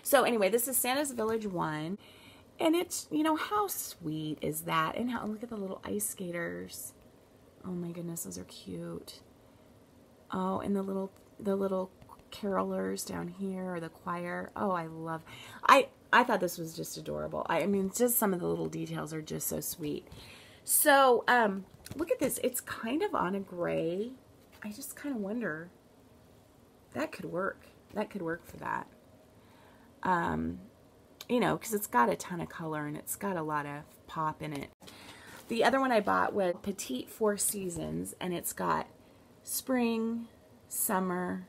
So anyway, this is Santa's Village 1. And it's, you know, how sweet is that? And how, look at the little ice skaters. Oh my goodness, those are cute. Oh, and the little carolers down here, or the choir. Oh, I thought this was just adorable. I mean, just some of the little details are just so sweet. So, look at this. It's kind of on a gray. I just kind of wonder, that could work. That could work for that. You know, because it's got a ton of color and it's got a lot of pop in it. The other one I bought was Petite Four Seasons, and it's got spring, summer,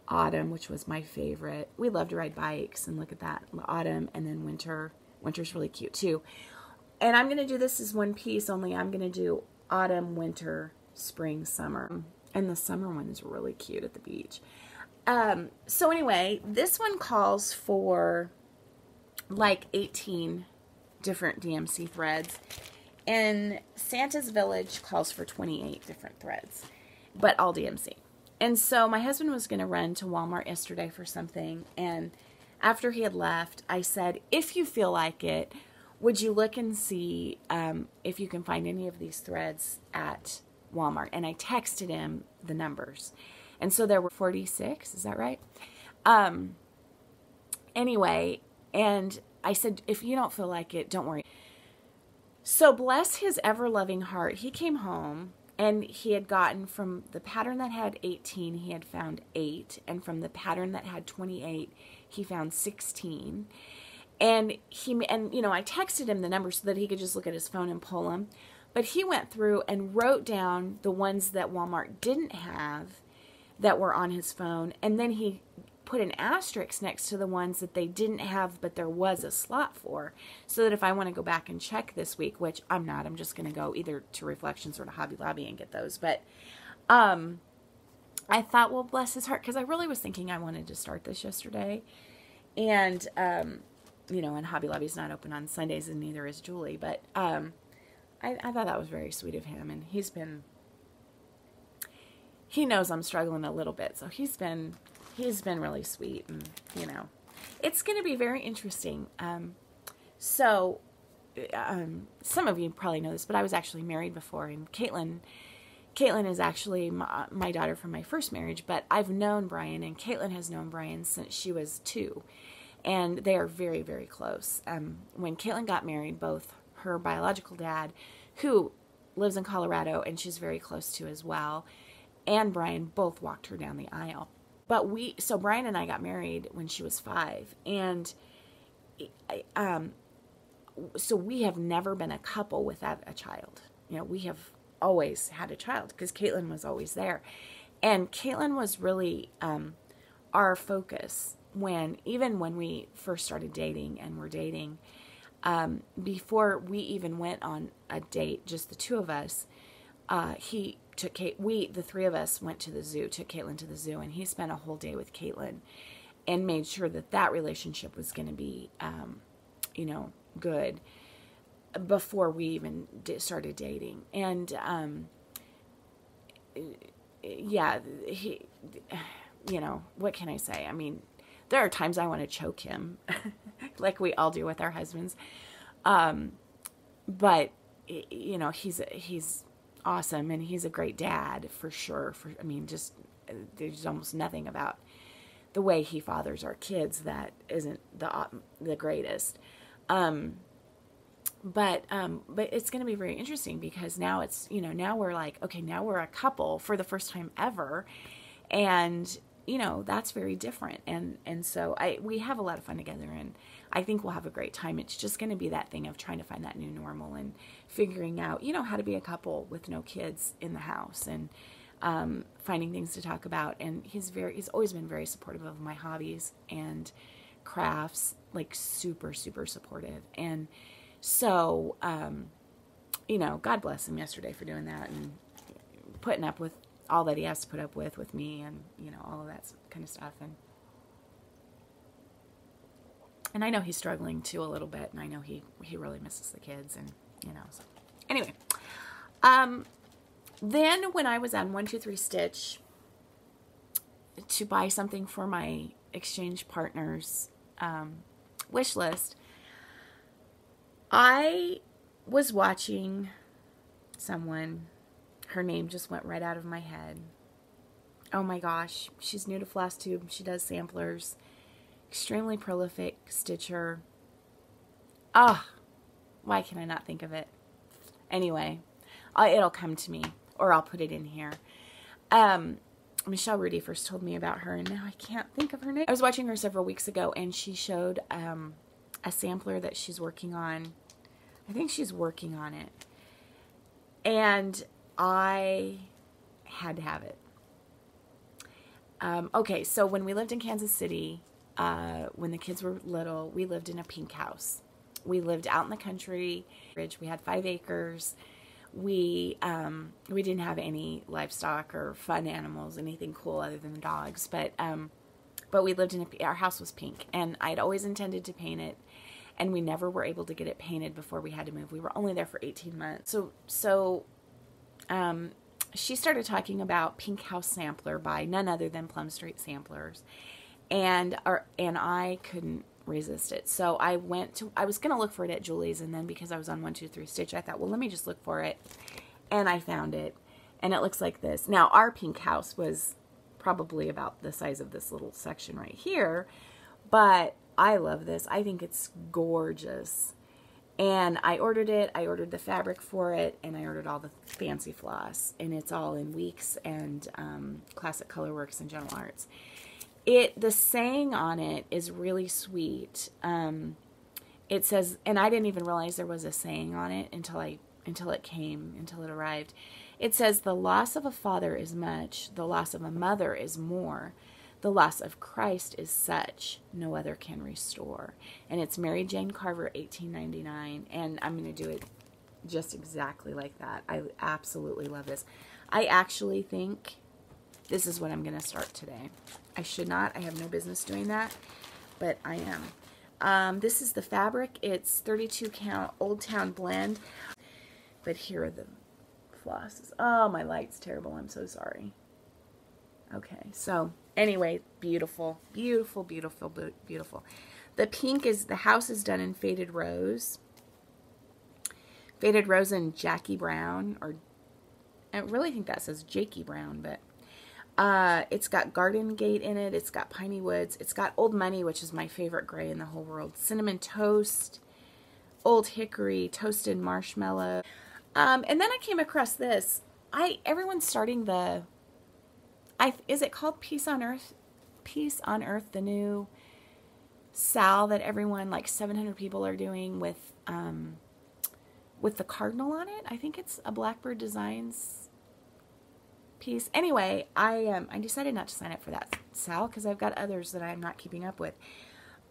autumn, which was my favorite. We love to ride bikes, and look at that, autumn, and then winter. Winter's really cute too. And I'm going to do this as one piece, only I'm going to do autumn, winter, spring, summer. And the summer one is really cute at the beach. So anyway, this one calls for like 18 different DMC threads, and Santa's Village calls for 28 different threads, but all DMC. And so my husband was going to run to Walmart yesterday for something, and after he had left, I said, if you feel like it, would you look and see if you can find any of these threads at Walmart? And I texted him the numbers. And so there were 46, is that right? Anyway, and I said, if you don't feel like it, don't worry. So bless his ever-loving heart, he came home and he had gotten from the pattern that had 18, he had found 8. And from the pattern that had 28, he found 16. And you know, I texted him the numbers so that he could just look at his phone and pull them. But he went through and wrote down the ones that Walmart didn't have that were on his phone, and then he put an asterisk next to the ones that they didn't have but there was a slot for, so that if I want to go back and check this week, which I'm not, I'm just going to go either to Reflections or to Hobby Lobby and get those. But I thought, well, bless his heart, because I really was thinking I wanted to start this yesterday. And you know, and Hobby Lobby's not open on Sundays, and neither is Julie, but I thought that was very sweet of him. And he knows I'm struggling a little bit, so he's been really sweet. And you know, it's going to be very interesting. Some of you probably know this, but I was actually married before, and Caitlin is actually my daughter from my first marriage, but I've known Brian, and Caitlin has known Brian since she was 2, and they are very, very close. When Caitlin got married, both her biological dad, who lives in Colorado and she's very close to as well, and Brian both walked her down the aisle. But so Brian and I got married when she was 5, and so we have never been a couple without a child. You know, we have always had a child because Caitlin was always there. And Caitlin was really our focus even when we first started dating and were dating. Before we even went on a date, just the 2 of us, he took the 3 of us went to the zoo, took Caitlin to the zoo, and he spent a whole day with Caitlin and made sure that relationship was going to be, you know, good before we even started dating. And, yeah, you know, what can I say? I mean, there are times I want to choke him like we all do with our husbands. But you know, he's awesome, and he's a great dad for sure. I mean, just there's almost nothing about the way he fathers our kids that isn't the greatest. But it's going to be very interesting, because now it's, you know, now we're like, okay, now we're a couple for the first time ever. And, you know, that's very different. And so we have a lot of fun together, and I think we'll have a great time. It's just going to be that thing of trying to find that new normal and figuring out, you know, how to be a couple with no kids in the house, and finding things to talk about. And he's always been very supportive of my hobbies and crafts, like super, super supportive. And so, you know, God bless him yesterday for doing that and putting up with all that he has to put up with me, and, you know, all of that kind of stuff. And I know he's struggling too a little bit, and I know he really misses the kids, and, you know, so anyway. Then when I was on 123 Stitch to buy something for my exchange partner's wish list. I was watching someone, her name just went right out of my head. Oh my gosh, she's new to Floss Tube. She does samplers. Extremely prolific stitcher. Ah, why can I not think of it? Anyway, it'll come to me, or I'll put it in here. Michelle Rudy first told me about her, and now I can't think of her name. I was watching her several weeks ago, and she showed a sampler that she's working on. I think she's working on it. And I had to have it. Okay, so when we lived in Kansas City, when the kids were little, we lived in a pink house. We lived out in the country. We had 5 acres. We didn't have any livestock or fun animals, anything cool other than the dogs. But we lived in our house was pink, and I'd always intended to paint it, and we never were able to get it painted before we had to move. We were only there for 18 months. So she started talking about Pink House Sampler by none other than Plum Street Samplers, and I couldn't resist it. So I was going to look for it at Julie's, and then because I was on 123 Stitch, I thought, well, let me just look for it, and I found it, and it looks like this. Now, our pink house was probably about the size of this little section right here, but I love this. I think it's gorgeous, and I ordered it. I ordered the fabric for it, and I ordered all the fancy floss, and it's all in Weeks and Classic Colorworks and Gentle Arts. The saying on it is really sweet. It says, and I didn't even realize there was a saying on it until it arrived. It says, the loss of a father is much, the loss of a mother is more, the loss of Christ is such, no other can restore. And it's Mary Jane Carver, 1899, and I'm going to do it just exactly like that. I absolutely love this. I actually think this is what I'm going to start today. I should not. I have no business doing that, but I am. This is the fabric. It's 32 count Old Town blend. But here are the flosses. Oh, my light's terrible. I'm so sorry. Okay, so anyway, beautiful, beautiful, beautiful, beautiful. The pink is, the house is done in Faded Rose. Faded Rose and Jackie Brown, or I really think that says Jakey Brown, but it's got Garden Gate in it. It's got Piney Woods. It's got Old Money, which is my favorite gray in the whole world. Cinnamon Toast, Old Hickory, Toasted Marshmallow. And then I came across this. Everyone's starting is it called Peace on Earth? Peace on Earth, the new sal that everyone, like 700 people are doing with the cardinal on it. I think it's a Blackbird Designs piece. Anyway, I decided not to sign up for that sal because I've got others that I'm not keeping up with.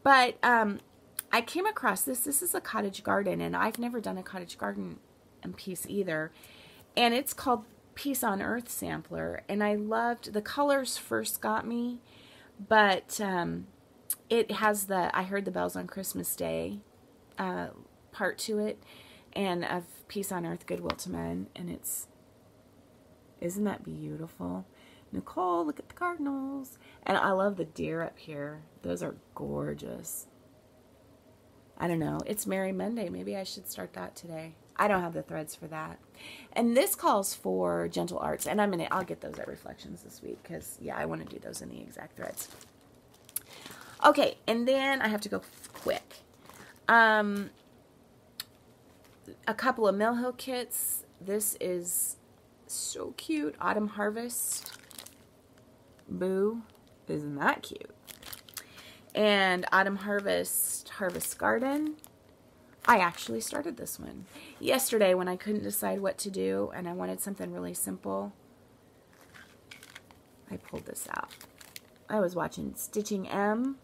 But I came across this. This is a cottage garden, and I've never done a cottage garden piece either. And it's called Peace on Earth Sampler, and I loved the colors. First got me, but it has I heard the bells on Christmas Day part to it, and of Peace on Earth, Goodwill to Men, and isn't that beautiful? Nicole, look at the cardinals. And I love the deer up here. Those are gorgeous. I don't know. It's Merry Monday. Maybe I should start that today. I don't have the threads for that. And this calls for Gentle Arts, and I'll get those at Reflections this week because, yeah, I want to do those in the exact threads. Okay, and then I have to go quick. A couple of Mill Hill kits. This is so cute. Autumn Harvest. Boo. Isn't that cute? And Autumn Harvest, Harvest Garden. I actually started this one yesterday when I couldn't decide what to do and I wanted something really simple. I pulled this out. I was watching Stitching M.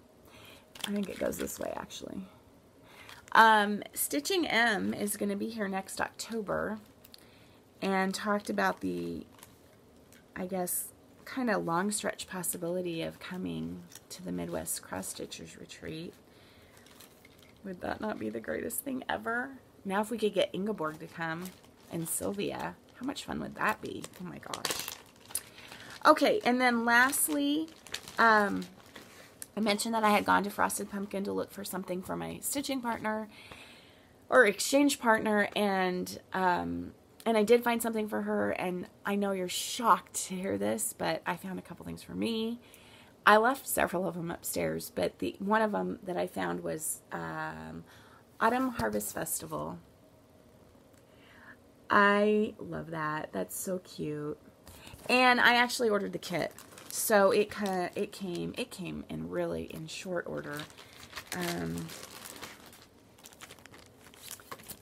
I think it goes this way, actually. Stitching M is going to be here next October and talked about the, I guess, kind of long stretch possibility of coming to the Midwest Cross Stitchers Retreat. Would that not be the greatest thing ever? Now if we could get Ingeborg to come and Sylvia, how much fun would that be? Oh my gosh. Okay, and then lastly, I mentioned that I had gone to Frosted Pumpkin to look for something for my stitching partner or exchange partner, and I did find something for her, and I know you're shocked to hear this, but I found a couple things for me. I left several of them upstairs, but the one of them that I found was Autumn Harvest Festival. I love that. That's so cute. And I actually ordered the kit, so it came in really in short order.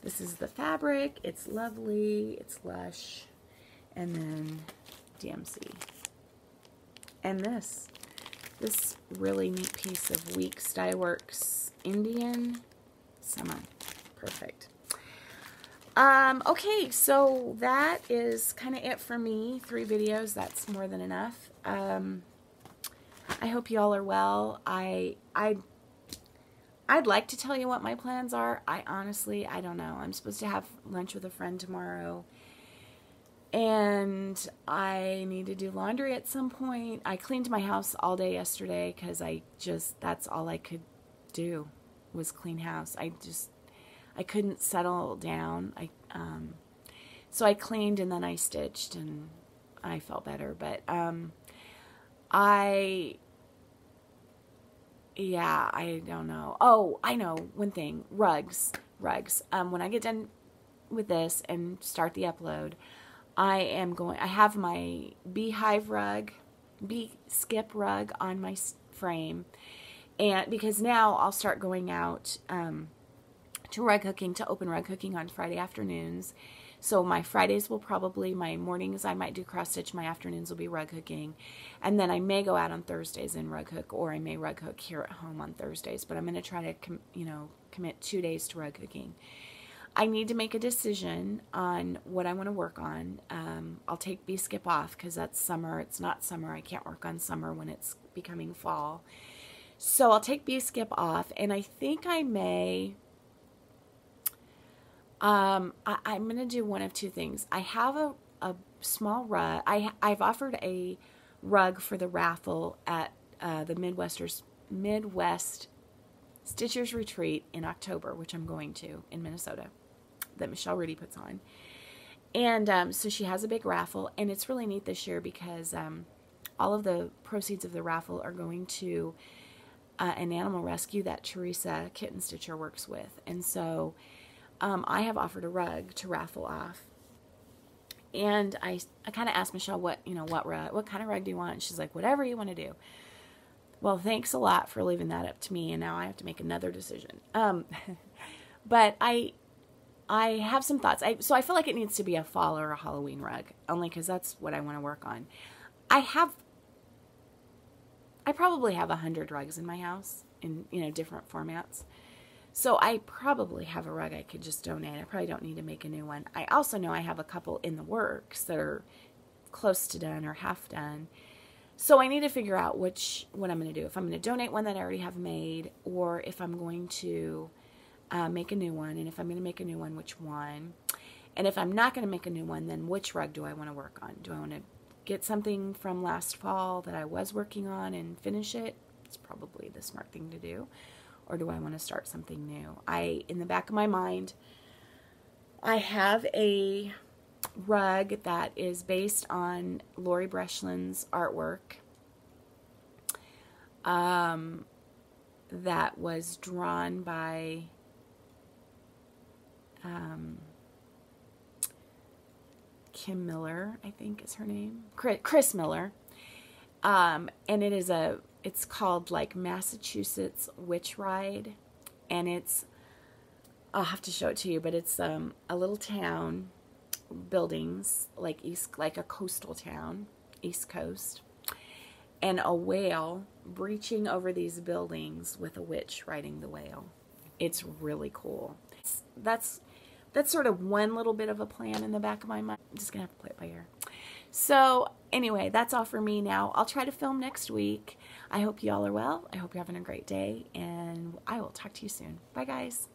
This is the fabric. It's lovely. It's lush. And then DMC. And this really neat piece of Weeks Dye Works Indian Summer. Perfect. Okay, so that is kind of it for me. 3 videos, that's more than enough. I hope you all are well. I'd like to tell you what my plans are. I don't know. I'm supposed to have lunch with a friend tomorrow, and I need to do laundry at some point. I cleaned my house all day yesterday because that's all I could do was clean house. I couldn't settle down. So I cleaned and then I stitched and I felt better. But I don't know. Oh, I know one thing. Rugs. When I get done with this and start the upload, I have my beehive rug, bee skip rug on my frame, and because now I'll start going out to rug hooking, to open rug hooking on Friday afternoons. So my Fridays my mornings I might do cross stitch, my afternoons will be rug hooking, and then I may go out on Thursdays and rug hook, or I may rug hook here at home on Thursdays, but I'm going to try to commit 2 days to rug hooking. I need to make a decision on what I want to work on. I'll take bee skip off because that's summer. It's not summer. I can't work on summer when it's becoming fall. So I'll take bee skip off, and I think I may... I'm going to do one of 2 things. I have a small rug. I've offered a rug for the raffle at the Midwest Stitchers Retreat in October, which I'm going to in Minnesota, that Michelle Rudy puts on. And so she has a big raffle, and it's really neat this year because all of the proceeds of the raffle are going to an animal rescue that Teresa Kitten Stitcher works with. And so I have offered a rug to raffle off, and I kind of asked Michelle what kind of rug do you want? And she's like, whatever you want to do. Well, thanks a lot for leaving that up to me, and now I have to make another decision. But I have some thoughts. So I feel like it needs to be a fall or a Halloween rug, only because that's what I want to work on. I probably have 100 rugs in my house in different formats. So I probably have a rug I could just donate. I probably don't need to make a new one. I also know I have a couple in the works that are close to done or half done. So I need to figure out what I'm going to do. If I'm going to donate one that I already have made, or if I'm going to make a new one. And if I'm going to make a new one, which one? And if I'm not going to make a new one, then which rug do I want to work on? Do I want to get something from last fall that I was working on and finish it? It's probably the smart thing to do. Or do I want to start something new? In the back of my mind, I have a rug that is based on Lori Breschlin's artwork that was drawn by Kim Miller, I think is her name. Chris Miller. And it's called like Massachusetts Witch Ride, and I'll have to show it to you, but it's a little town, buildings like a coastal town, East Coast, and a whale breaching over these buildings with a witch riding the whale. It's really cool. That's sort of one little bit of a plan in the back of my mind. I'm just gonna have to play it by ear. So anyway, that's all for me now. I'll try to film next week. I hope you all are well. I hope you're having a great day, and I will talk to you soon. Bye, guys.